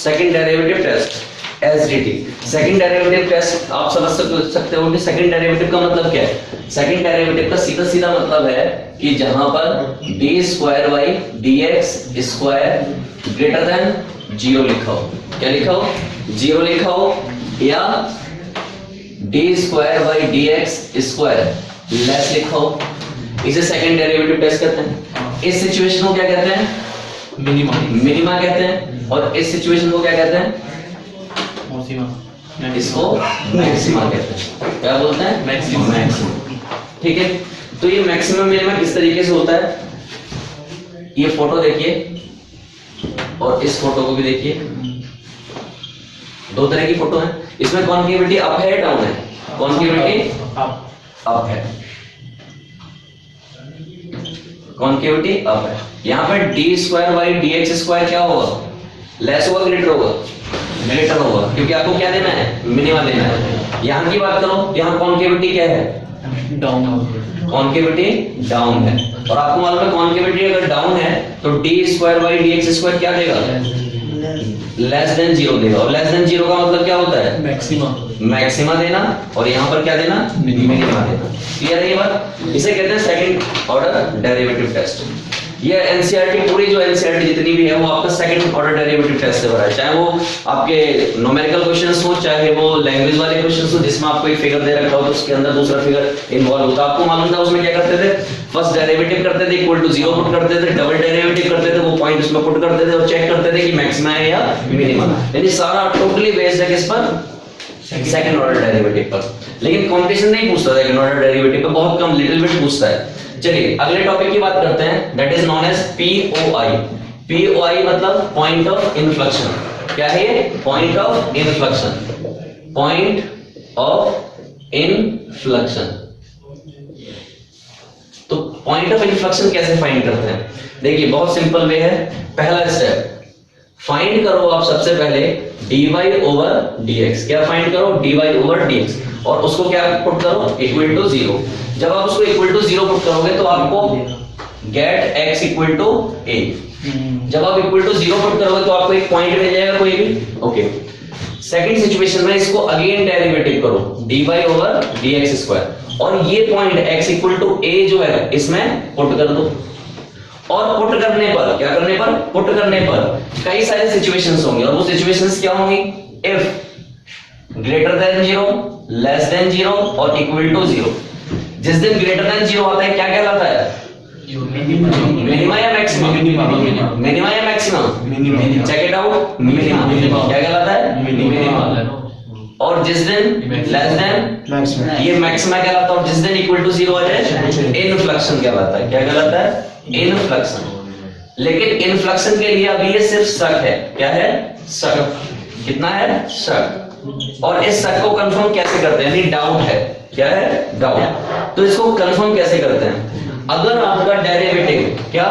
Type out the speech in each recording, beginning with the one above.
Second derivative test SDT. Second derivative test आप समझ सकते हो कि सेकंड डेरिवेटिव का मतलब क्या है। सेकंड डेरिवेटिव का सीधा सीधा मतलब है कि जहां पर D square by D x square greater than 0 लिखा हो। क्या लिखा हो? 0 लिखा हो, या D square by D x square less लिखा हो, इसे सेकंड डेरिवेटिव टेस्ट कहते हैं। इस सिचुएशन को क्या कहते हैं? मिनिमा कहते हैं। और इस सिचुएशन को क्या कहते हैं? इसको मैक्सिमा कहते हैं। क्या बोलते हैं? मैक्सिमम। ठीक है, तो ये मैक्सिमम मिनिमा किस तरीके से होता है? ये फोटो देखिए और इस फोटो को भी देखिए, दो तरह की फोटो है। इसमें कॉन्केविटी अप है या डाउन है? कॉन्केविटी अप है, कॉन्केविटी अप है। यहां पर D square by D x square क्या होगा? लेस होगा ग्रेटर होगा? ग्रेटर होगा, क्योंकि आपको क्या देना है? मिनिमा देना है। यहां की बात करो, यहां कॉन्केविटी क्या है? डाउन। कॉन्केविटी डाउन है, और आपको मालूम है कॉन्केविटी अगर डाउन है तो D square by D x square क्या देगा? लेस देन 0 देगा। और लेस देन 0 का मतलब क्या होता है? मैक्सिमा। मैक्सिमा देना, और यहां पर क्या देना? मिनिमा देना। क्लियर है ये बात? इसे कहते हैं सेकंड ऑर्डर डेरिवेटिव टेस्ट। ये एनसीईआरटी पूरी जो एनसीईआरटी जितनी भी है वो आपका सेकंड ऑर्डर डेरिवेटिव टेस्ट से भरा है। चाहे वो आपके न्यूमेरिकल क्वेश्चंस हो, चाहे वो लैंग्वेज वाले क्वेश्चंस हो जिसमें आपको एक फिगर दे रखा हो तो उसके अंदर दूसरा फिगर इन्वॉल्व होता है। आपको मालूम था उसमें क्या करते थे? फर्स्ट डेरिवेटिव करते थे इक्वल टू 0 पुट करते थे, डबल डेरिवेटिव करते थे वो पॉइंट उसमें पुट करते थे और चेक करते थे कि मैक्सिमा है या मिनिमा। यानी सारा टोटली बेस्ड है किस पर? सेकंड ऑर्डर डेरिवेटिव पर। लेकिन कंपटीशन नहीं पूछता सेकंड ऑर्डर डेरिवेटिव पे, बहुत कम लिटिल बिट पूछता है। चलिए अगले टॉपिक की बात करते हैं, that is known as POI. POI मतलब पॉइंट ऑफ इन्फ्लेक्शन। क्या है ये? Point of inflection. Point of inflection. तो पॉइंट ऑफ इन्फ्लेक्शन कैसे फाइंड करते हैं? देखिए बहुत सिंपल वे है। पहला स्टेप, फाइंड करो आप सबसे पहले dy ओवर dx। क्या फाइंड करो? dy ओवर dx, और उसको क्या पुट करो? Equal to 0। जब आप उसको इक्वल टू 0 पुट करोगे तो आपको get x equal to a। जब आप इक्वल टू 0 पुट करोगे तो आपको एक पॉइंट मिल जाएगा कोई भी। ओके, सेकंड सिचुएशन में इसको अगेन डेरिवेटिव करो dy ओवर dx स्क्वायर, और ये point x equal to a जो है इसमें पुट कर दो। और पुट करने पर क्या करने पर? पुट करने पर कई सारे सिचुएशंस होंगे, और वो सिचुएशंस क्या होंगी? If greater than 0, less than 0 और इक्वल टू 0। जिस दिन ग्रेटर देन 0 आता है क्या कहलाता है? मिनिमा या मैक्सिमम? मिनिमा या maximum? Check it out. Minima. क्या कहलाता है? मिनिमा। और जिस दिन लेस देन, ये मैक्सिमा कहलाता है। और जिस दिन इक्वल टू 0 आ जाए इनफ्लेक्शन कहलाता है। क्या कहलाता है? इनफ्लेक्शन। लेकिन इनफ्लेक्शन के लिए अभी ये सिर्फ शक है। क्या है? शक। कितना है? शक। और इस शक को कंफर्म कैसे करते हैं? यानी डाउट है। क्या है? डाउट। तो इसको कंफर्म कैसे करते हैं? अगर आपका डेरिवेटिव क्या,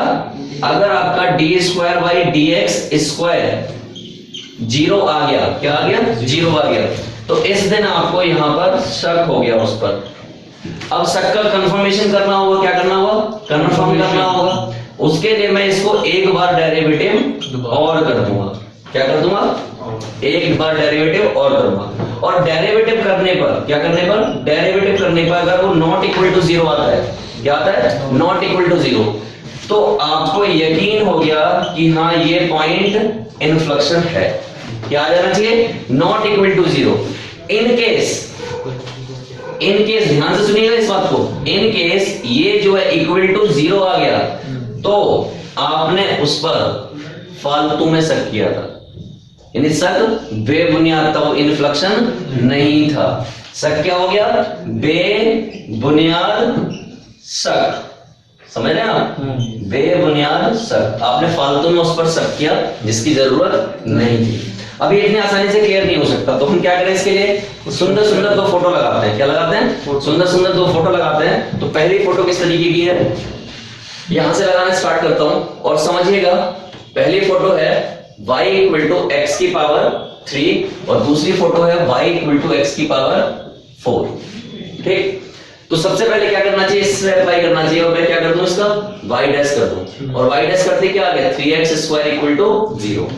अगर आपका D square by D x square 0 आ गया, क्या आ गया? 0 आ गया, तो इस दिन आपको यहां पर शक हो गया उस पर। अब शक का कंफर्मेशन करना होगा। क्या करना होगा? कंफर्म करना होगा। उसके लिए मैं इसको एक बार डेरिवेटिव और कर दूंगा। क्या कर दूंगा? एक बार डेरिवेटिव और करूंगा। और डेरिवेटिव करने पर क्या करने पर? डेरिवेटिव करने पर अगर वो नॉट इक्वल टू 0 आता है, क्या आता है? नॉट इक्वल टू 0, तो आपको यकीन हो गया कि हाँ ये पॉइंट इनफ्लेक्शन है। क्या आ जाना चाहिए? Not equal to 0। In case ध्यान से सुनिएगा इस बात को, इन केस ये जो है इक्वल टू 0 आ गया तो आपने उस पर फालतू में शक किया था। यानी शक बेबुनियाद था, वो इन्फ्लेक्शन नहीं था। शक क्या हो गया? बेबुनियाद शक। समझ रहे हैं आप? बेबुनियाद शक। आपने फालतू में उस पर शक किया जिसकी जरूरत नहीं थी। अभी इतनी आसानी से क्लियर नहीं हो सकता, तो हम क्या करें इसके लिए? सुंदर सुंदर दो फोटो लगाते हैं। क्या लगाते हैं? सुंदर सुंदर दो फोटो लगाते हैं। तो पहली फोटो किस तरीके की है? यहां से लगाना स्टार्ट करता हूं और समझिएगा। पहली फोटो है y इक्वल टू x की पावर 3 और दूसरी फोटो है y इक्वल टू x की पावर 4। ठीक, तो सबसे पहले क्या करना चाहिए? इससे अप्लाई करना चाहिए, और मैं क्या कर दूं? इसका y डैश कर दूं, और y डैश करते क्या आ गया? 3x square equal to 0।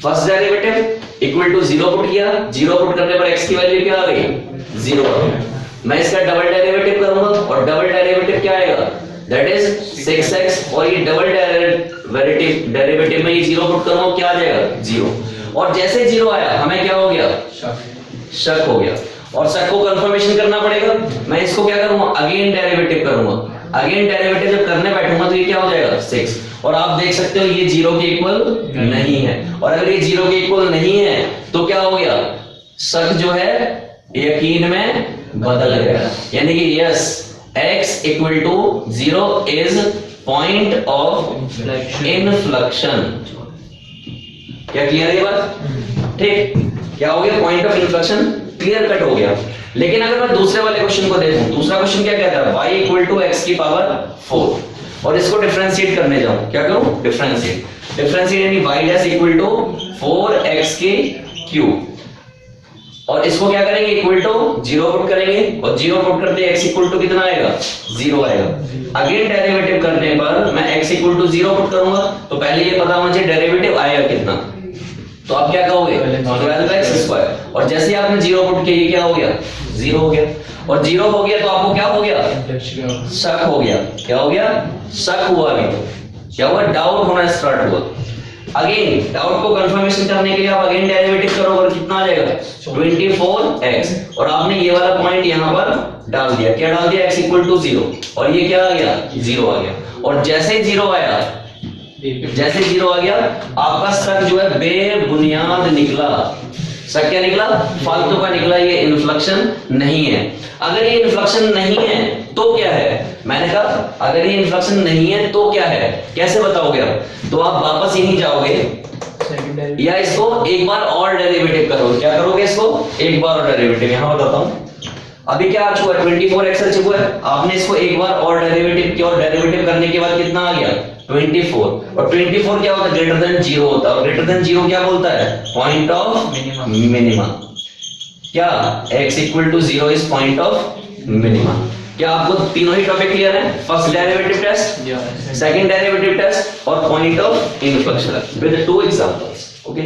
First derivative equal to 0 put किया, 0 पुट करने पर x की वैल्यू क्या आ गई, 0 आ गई। मैं इसका डबल डेरिवेटिव करूंगा और डबल डेरिवेटिव क्या आएगा, दैट इज 6x, और ये डबल डेरिवेटिव में ये 0 पुट करूंगा, क्या आ जाएगा, 0। और जैसे 0 आया हमें क्या हो गया, शक हो गया, और शक को कंफर्मेशन करना पड़ेगा। मैं इसको क्या करूंगा, अगेन डेरिवेटिव करूंगा। अगेन डेरिवेटिव जब करने बैठूंगा तो ये क्या हो जाएगा, 6, और आप देख सकते हो ये 0 के इक्वल नहीं है, और अगर ये 0 के इक्वल नहीं है तो क्या हो गया, शक जो है यकीन में बदल गया, यानी कि yes x equal to 0 is point of inflection. क्या क्लियर है ये बात, ठीक, क्या हो गया, point of inflection clear cut हो गया। लेकिन अगर मैं दूसरे वाले क्वेश्चन को देखूं, दूसरा क्वेश्चन क्या कहता है, y इक्वल टू x की पावर 4, और इसको डिफरेंशिएट करने जाऊं, क्या करूं, डिफरेंशिएट यानी y dash equal to 4x के क्यूब, और इसको क्या करेंगे, इक्वल टू 0 पुट करेंगे, और 0 पुट करते x इक्वल टू कितना आएगा, 0 आएगा। अगेन डेरिवेटिव करने पर मैं x इक्वल टू 0 पुट करूंगा, तो पहले ये पता होना चाहिए डेरिवेटिव आएगा कितना, तो आप क्या कहोगे, 12x², और जैसे ही आपने 0 पुट किया ये क्या हो गया, 0 हो गया, और 0 हो गया तो आपको क्या हो गया, शक हो गया, क्या हो गया, शक हुआ, अभी तो क्या हुआ, डाउट होना स्टार्ट हुआ। अगेन डाउट को कंफर्मेशन करने के लिए आप अगेन डेरिवेटिव करोगे और कितना आ जाएगा, 24x, और आपने ये वाला पॉइंट यहां पर डाल दिया, क्या डाल दिया, x इक्वल टू 0, और ये क्या आ गया, 0 आ गया, और जैसे 0 आया, जैसे 0 आ गया, आपका शक जो है बेबुनियाद निकला। शक क्या निकला, फालतू का निकला, ये इन्फ्लेक्शन नहीं है। अगर ये इन्फ्लेक्शन नहीं है तो क्या है, मैंने कहा अगर ये इन्फ्लेक्शन नहीं है तो क्या है, कैसे बताओगे आप, तो आप वापस यहीं जाओगे या इसको एक बार और डेरिवेटिव करोगे, क्या करोगे, इसको एक बार और डेरिवेटिव, यहां बताता हूं। अभी क्या आ चुका है, 24x आ चुका है, आपने इसको एक बार और डेरिवेटिव किया, और डेरिवेटिव करने के बाद कितना आ गया, 24, और 24 क्या होता है, ग्रेटर देन 0 होता है, और ग्रेटर देन 0 क्या बोलता है, पॉइंट ऑफ मिनिमा। क्या x equal to 0 is point of minima. क्या आपको तीनों ही टॉपिक क्लियर है, first derivative test, second derivative test, और point of inflection with 2 examples, okay.